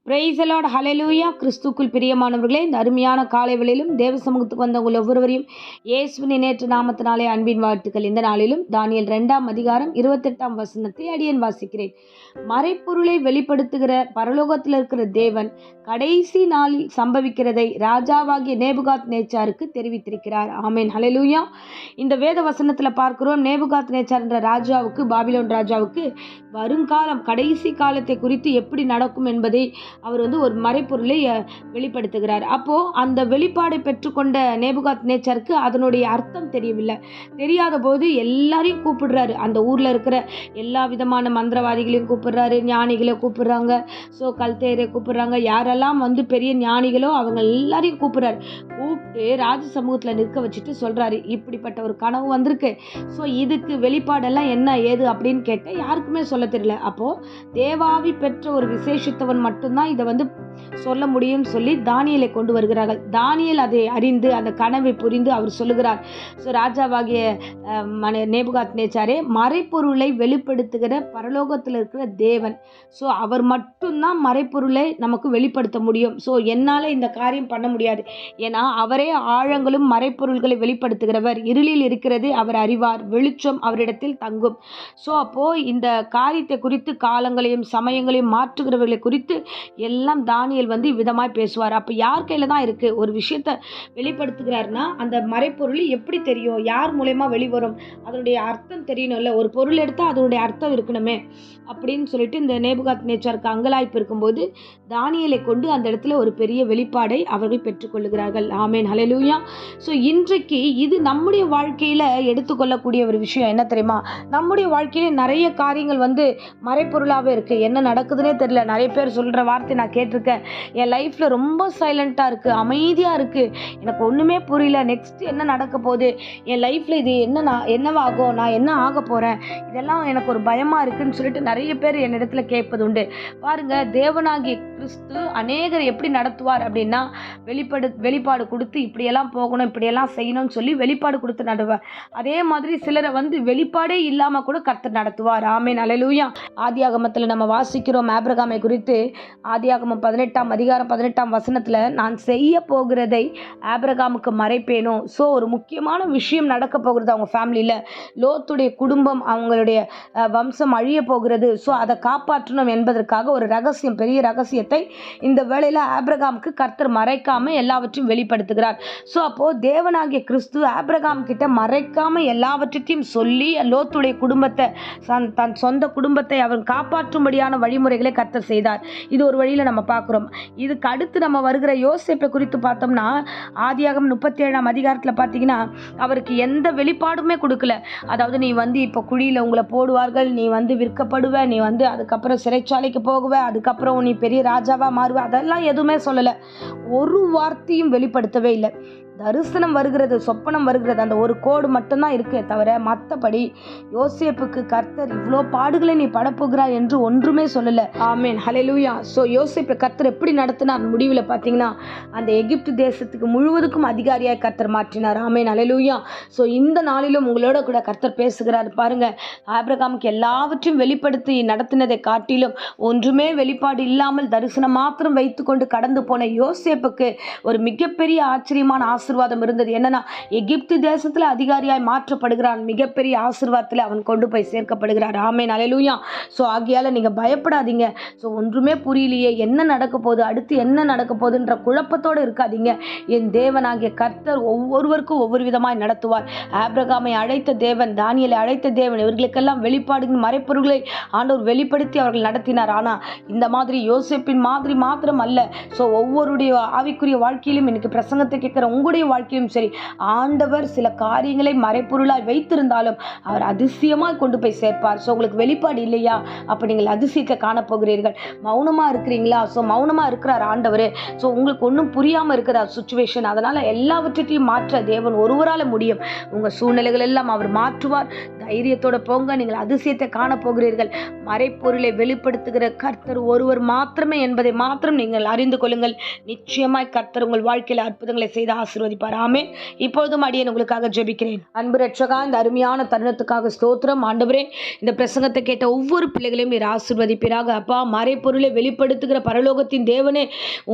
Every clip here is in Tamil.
பிரைஸ் தி லார்ட், ஹல்லேலூயா. கிறிஸ்துக்குள் பிரியமானவர்களே, இந்த அருமையான காலை வேளையிலும் தேவ சமூகத்துக்கு வந்தவங்கள் ஒவ்வொருவரையும் இயேசுவின் நேற்று நாமத்தினாலே அன்பின் வாழ்த்துக்கள். இந்த நாளிலும் தானியேல் 2:28 அடியேன் வாசிக்கிறேன். மறைப்பொருளை வெளிப்படுத்துகிற பரலோகத்தில் இருக்கிற தேவன் கடைசி நாளில் சம்பவிக்கிறதை ராஜாவாகிய நேபுகாத் நேச்சாருக்கு தெரிவித்திருக்கிறார். ஆமேன், ஹல்லேலூயா. இந்த வேத வசனத்தில் பார்க்கிறோம், நேபுகாத் நேச்சார் என்ற ராஜாவுக்கு, பாபிலோன் ராஜாவுக்கு வருங்காலம் கடைசி காலத்தை குறித்து எப்படி நடக்கும் என்பதை அவர் ஒரு மறைப்பொருளை வெளிப்படுத்துகிறார். அப்போ அந்த வெளிப்பாடை பெற்றுக்கொண்ட நேபுகாத் நேச்சாருக்கு அதனுடைய அர்த்தம் தெரியவில்லை. தெரியாத போது எல்லாரையும் கூப்பிடுறாரு. அந்த ஊர்ல இருக்கிற எல்லா விதமான மந்திரவாதிகளையும் கூப்பிடுறாரு, ஞானிகளை கூப்பிடுறாங்க, கல்தேரை கூப்பிடுறாங்க, யாரெல்லாம் பெரிய ஞானிகளோ அவங்க எல்லாரையும் கூப்பிடுறாரு. கூப்பிட்டு ராஜ சமூகத்துல நிற்க வச்சுட்டு சொல்றாரு, இப்படிப்பட்ட ஒரு கனவு வந்திருக்கு, இதுக்கு வெளிப்பாடெல்லாம் என்ன ஏது அப்படின்னு கேட்ட யாருக்குமே சொல்ல தெரியல. அப்போ தேவாவி பெற்ற ஒரு விசேஷித்தவன் மட்டும்தான் இதை சொல்ல முடியும் சொல்லி தானியேலை கொண்டு வருகிறார்கள். தானியேல் அதை அறிந்து அந்த கனவை புரிந்து அவர் சொல்லுகிறார், ராஜாவாகிய நேபுகாத் நேச்சாரே, மறைப்பொருளை வெளிப்படுத்துகிற பரலோகத்தில் இருக்கிற தேவன், அவர் மட்டும்தான் மறைப்பொருளை நமக்கு வெளிப்படுத்த முடியும். என்னால் இந்த காரியம் பண்ண முடியாது. ஏன்னா அவரே ஆழங்களும் மறைப்பொருள்களை வெளிப்படுத்துகிறவர். இருளில் இருக்கிறது அவர் அறிவார், வெளிச்சம் அவரிடத்தில் தங்கும். அப்போ இந்த காரியத்தை குறித்து, காலங்களையும் சமயங்களையும் மாற்றுகிறவர்களை குறித்து எல்லாம் தானியேல் விதமாய் பேசுவார். அப்போ யார் கையில தான் இருக்கு? ஒரு விஷயத்தை வெளிப்படுத்துகிறார்னா அந்த மறைப்பொருள் எப்படி தெரியும்? யார் மூலமா வெளிவரும்? அதனுடைய அர்த்தம் தெரியணும்ல. ஒரு பொருள் எடுத்தா அதனுடைய அர்த்தம் இருக்கணுமே அப்படின்னு சொல்லிட்டு இந்த நேபுகாத் நேச்சாருக்கு அங்கலாய்ப்பு இருக்கும்போது தானியேலை கொண்டு அந்த இடத்துல ஒரு பெரிய வெளிப்பாடை அவர்கள் பெற்றுக்கொள்ளுகிறார்கள். ஆமேன், ஹல்லேலூயா. இன்றைக்கு இது நம்முடைய வாழ்க்கையில எடுத்துக்கொள்ளக்கூடிய ஒரு விஷயம் என்ன தெரியுமா? நம்முடைய வாழ்க்கையில நிறைய காரியங்கள் மறைப்பொருளாகவே இருக்கு. என்ன நடக்குதுன்னே தெரியல. நிறைய பேர் சொல்ற வார்த்தை நான் கேட்டிருக்கேன், என் லைஃப்ல ரொம்ப சைலண்டா இருக்கு, அமைதியா இருக்கு, எனக்கு ஒண்ணுமே புரியல, நெக்ஸ்ட் என்ன நடக்க போகுது, என் லைஃப்ல இது என்னவாகும், நான் என்ன ஆக போறேன், இதெல்லாம் எனக்கு ஒரு பயமா இருக்குன்னு சொல்லிட்டு நிறைய பேர் என்னிடத்துல கேட்பது உண்டு. பாருங்க, தேவனாகிய கிறிஸ்து அநேகர் எப்படி நடத்துவார் அப்படின்னா, வெளிப்பாடு கொடுத்து இப்படியெல்லாம் போகணும், இப்படியெல்லாம் செய்யணும்னு சொல்லி வெளிப்பாடு கொடுத்து நடத்துவார். அதே மாதிரி சிலரை வெளிப்பாடே இல்லாம கூட கர்த்தர் நடத்துவார். ஆமேன், ஹல்லேலூயா. ஆதியாகமத்துல நம்ம வாசிக்கிறோம் ஆபிரகாமை குறித்து. ஆதியாகமம் 18:18 நான் செய்ய போகிறதை ஆபிரகாமுக்கு மறைப்பேனோ. ஒரு முக்கியமான விஷயம் நடக்க போகிறது அவங்க ஃபேமிலியில. லோத்துடைய குடும்பம், அவங்களுடைய வம்சம் அழிய போகிறது. அதை காப்பாற்றணும் என்பதற்காக ஒரு ரகசியம், பெரிய ரகசியத்தை இந்த வேளையில ஆபிரகாமுக்கு கர்த்தர் மறைக்காம எல்லாவற்றையும் வெளிப்படுத்துகிறார். அப்போ தேவனாகிய கிறிஸ்து ஆபிரகாம் கிட்ட மறைக்காம எல்லாவற்றையும் சொல்லி லோத்துடைய குடும்பத்தை, தன் சொந்த குடும்பத்தை அவன் காப்பாற்றும்படியான வழிமுறைகளை கர்த்தர் செய்தார். இது ஒரு வழியில நம்ம பார்க்கிறோம். இதுக்கு அடுத்து நம்ம வருகிற யோசேப்பை குறித்து பார்த்தோம்னா, ஆதியாகமம் 37 பார்த்தீங்கன்னா அவருக்கு எந்த வெளிப்பாடுமே கொடுக்கல. அதாவது நீ இப்போ குழியில உங்களை போடுவார்கள், நீ விற்கப்படுவ, நீ அதுக்கப்புறம் சிறைச்சாலைக்கு போகுவ, அதுக்கப்புறம் நீ பெரிய ராஜாவா மாறுவ, அதெல்லாம் எதுவுமே சொல்லல. ஒரு வார்த்தையும் வெளிப்படுத்தவே இல்லை. தரிசனம் வருகிறது, சொப்பனம் வருகிறது, அந்த ஒரு கோடு மட்டும்தான் இருக்கே தவிர மற்றபடி யோசேப்புக்கு கர்த்தர் இவ்வளோ பாடுகளை நீ படப்புகிறாய் என்று ஒன்றுமே சொல்லல. ஆமேன், ஹல்லேலூயா. யோசேப்பை கர்த்தர் எப்படி நடத்தினார்? முடிவில் பார்த்தீங்கன்னா அந்த எகிப்து தேசத்துக்கு முழுவதுக்கும் அதிகாரியாய் கர்த்தர் மாற்றினார். ஆமேன், ஹல்லேலூயா. இந்த நாளிலும் உங்களோட கூட கர்த்தர் பேசுகிறார். பாருங்க, ஆபிரகாமுக்கு எல்லாவற்றையும் வெளிப்படுத்தி நடத்தினதை காட்டிலும் ஒன்றுமே வெளிப்பாடு இல்லாமல் தரிசனம் மாத்திரம் வைத்துக்கொண்டு கடந்து போன யோசேப்புக்கு ஒரு மிகப்பெரிய ஆச்சரியமான ஆசீர்வாதம் இருந்தது. என்னன்னா, எகிப்து தேசத்துல அதிகாரியாய் மாற்றப்படுகிறான். மிகப்பெரிய ஆசீர்வாதத்துல அவன் கொண்டு போய் சேர்க்கப்படுகிறார். ஆமேன், ஹல்லேலூயா. ஆகையால நீங்க பயப்படாதீங்க. ஒன்றுமே புரியலையே, என்ன நடக்க போகுது, அடுத்து என்ன நடக்க போகுதுன்ற குழப்பத்தோடு இருக்காதீங்க. என் தேவனாகிய கர்த்தர் ஒவ்வொருவருக்கும் ஒவ்வொரு விதமாய் நடத்துவார். ஆபிரகாமை அழைத்த தேவன், தானியேலை அழைத்த தேவன், இவர்களுக்கெல்லாம் வெளிப்பாடுகள், மறைப்பொருள்களை ஆண்டவர் வெளிப்படுத்தி அவர்கள் நடத்தினார். ஆனா இந்த மாதிரி யோசேப்பின் மாதிரி மாத்திரம் அல்ல. ஒவ்வொருடைய ஆவிக்குரிய வாழ்க்கையிலும், இன்னைக்கு பிரசங்கத்தை கேட்கிற உங்களுடைய வாழ்க்கையும் சரி, ஆண்டவர் சில காரியங்களை மறைப்பொருளாய் வைத்திருந்தாலும் அவர் அதிசயமாய் கொண்டு போய் சேர்ப்பார். உங்களுக்கு வெளிப்பாடு இல்லையா? அப்ப நீங்கள் அதிசயத்தை காணப்போகிறீர்கள். மௌனமா இருக்கிறீங்களா? மௌனமா இருக்கிறார் ஆண்டவர். உங்களுக்கு ஒன்றும் புரியாம இருக்கிற சுச்சுவேஷன், அதனால எல்லாவற்றையும் மாற்ற தேவன் ஒருவரால முடியும். உங்க சூழ்நிலைகள் எல்லாம் அவர் மாற்றுவார். தைரியத்தோட போங்க, நீங்கள் அதிசயத்தை காணப்போகிறீர்கள். மறைப்பொருளை வெளிப்படுத்துகிற கர்த்தர் ஒருவர் மாத்திரமே என்பதை மாத்திரம் நீங்கள் அறிந்து கொள்ளுங்கள். நிச்சயமாய் கர்த்தர் உங்கள் வாழ்க்கையில் அற்புதங்களை செய்து ஆசீர்வதிப்பார். ஆசீர்வதிப்பார். ஆமென். இப்பொழுதும் அடியேன் உங்களுக்காக ஜெபிக்கிறேன். அன்பு ரட்சகா, இந்த அருமையான தருணத்துக்காக ஸ்தோத்திரம் ஆண்டவரே. இந்த பிரசங்கத்தை கேட்ட ஒவ்வொரு பிள்ளைகளையும் நீர் ஆசீர்வதிப்பீராக. அப்பா, மறைப்பொருளை வெளிப்படுத்துகிற பரலோகத்தின் தேவனே,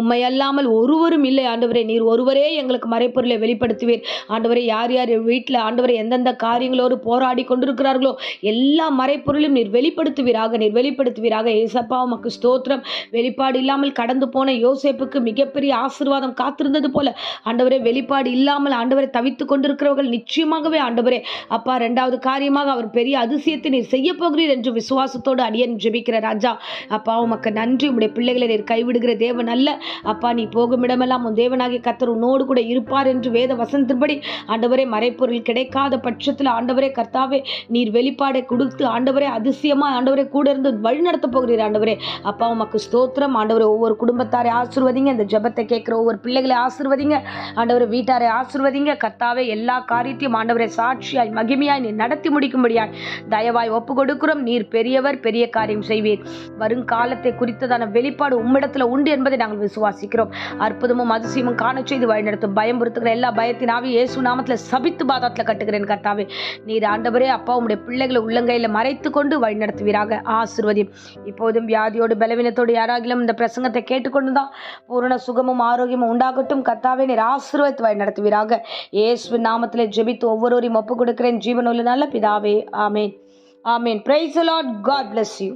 உம்மை அல்லாமல் ஒருவரும் இல்லை ஆண்டவரே. நீர் ஒருவரே எங்களுக்கு மறைப்பொருளை வெளிப்படுத்துவீர் ஆண்டவரே. யார் யார் வீட்டில் ஆண்டவரே எந்தெந்த காரியங்களோடு போராடி கொண்டிருக்கிறார்களோ எல்லா மறைப்பொருளையும் நீர் வெளிப்படுத்துவீராக, நீர் வெளிப்படுத்துவீராக. ஏசப்பா, உமக்கு ஸ்தோத்திரம். வெளிப்பாடு இல்லாமல் கடந்து போன யோசேப்புக்கு மிகப்பெரிய ஆசீர்வாதம் காத்திருந்தது போல ஆண்டவரே, வெளிப்பாடு இல்லாமல் ஆண்டவரை தவித்து கொண்டிருக்கிறவர்கள் நிச்சயமாகவே ஆண்டவரே அப்பா, இரண்டாவது காரியமாக அவர் பெரிய அதிசயத்தை நீர் செய்ய போகிறீர் என்று விசுவாசத்தோடு அடியேன் ஜெபிக்கிற ராஜா. அப்பா, உமக்கு நன்றி. உம்முடைய பிள்ளைகளை நீர் கைவிடுகிற தேவன் அல்ல அப்பா. நீ போகும் இடமெல்லாம் உன் தேவனாகிய கர்த்தர் உன்னோடு கூட இருப்பார் என்று வேத வசனத்தின்படி ஆண்டவரே மறைப்பொருள் கிடைக்காத பட்சத்தில் ஆண்டவரே கர்த்தாவே நீர் வெளிப்பாடை கொடுத்து ஆண்டவரே அதிசயமா ஆண்டவரே கூட இருந்து வழி நடத்த போகிறீர் ஆண்டவரே. அப்பா, உமக்கு ஸ்தோத்திரம் ஆண்டவரே. ஒவ்வொரு குடும்பத்தாரை ஆசீர்வதிங்க. இந்த ஜெபத்தை கேட்கிற ஒவ்வொரு பிள்ளைகளை ஆசீர்வதிங்க ஆண்டவரே. வீட்டாரை ஆசீர்வதிங்க கர்த்தாவே. எல்லா காரியத்தையும் ஆண்டவரே சாட்சியாய் மகிமையாய் நீர் நடத்தி முடிக்கும்படியாய் தயவாய் ஒப்பு கொடுக்கிறோம். நீர் பெரியவர், பெரிய காரியம் செய்வீர். வருங்காலத்தை குறித்ததான வெளிப்பாடு உம்மிடத்தில் உண்டு என்பதை நாங்கள் விசுவாசிக்கிறோம். அற்புதமும் அதிசயமும் காண செய்து வழிநடத்தும். பயம்புறுத்துகிற எல்லா பயத்தின் ஆவி இயேசு நாமத்தில் சபித்து பாதாத்தில் கட்டுகிறேன் கர்த்தாவே. நீர் ஆண்டவரே அப்பா, உம்முடைய பிள்ளைகளை உள்ளங்கையில் மறைத்து கொண்டு வழிநடத்துவீராக. ஆசீர்வதியும். இப்போதும் வியாதியோடு பலவீனத்தோடு யாராகிலும் இந்த பிரசங்கத்தை கேட்டுக்கொண்டுதான் பூரண சுகமும் ஆரோக்கியமும் உண்டாகட்டும் கர்த்தாவே. நீர் ஆசீர்வதித்து வழிநடத்துவீராக. இயேசுவின் நாமத்தில் ஜெபித்து ஒவ்வொருவரையும் ஒப்புக் கொடுக்கிறேன் ஜீவனுள்ள நல்ல பிதாவே. ஆமேன். ஆமேன். Praise the Lord. God bless you.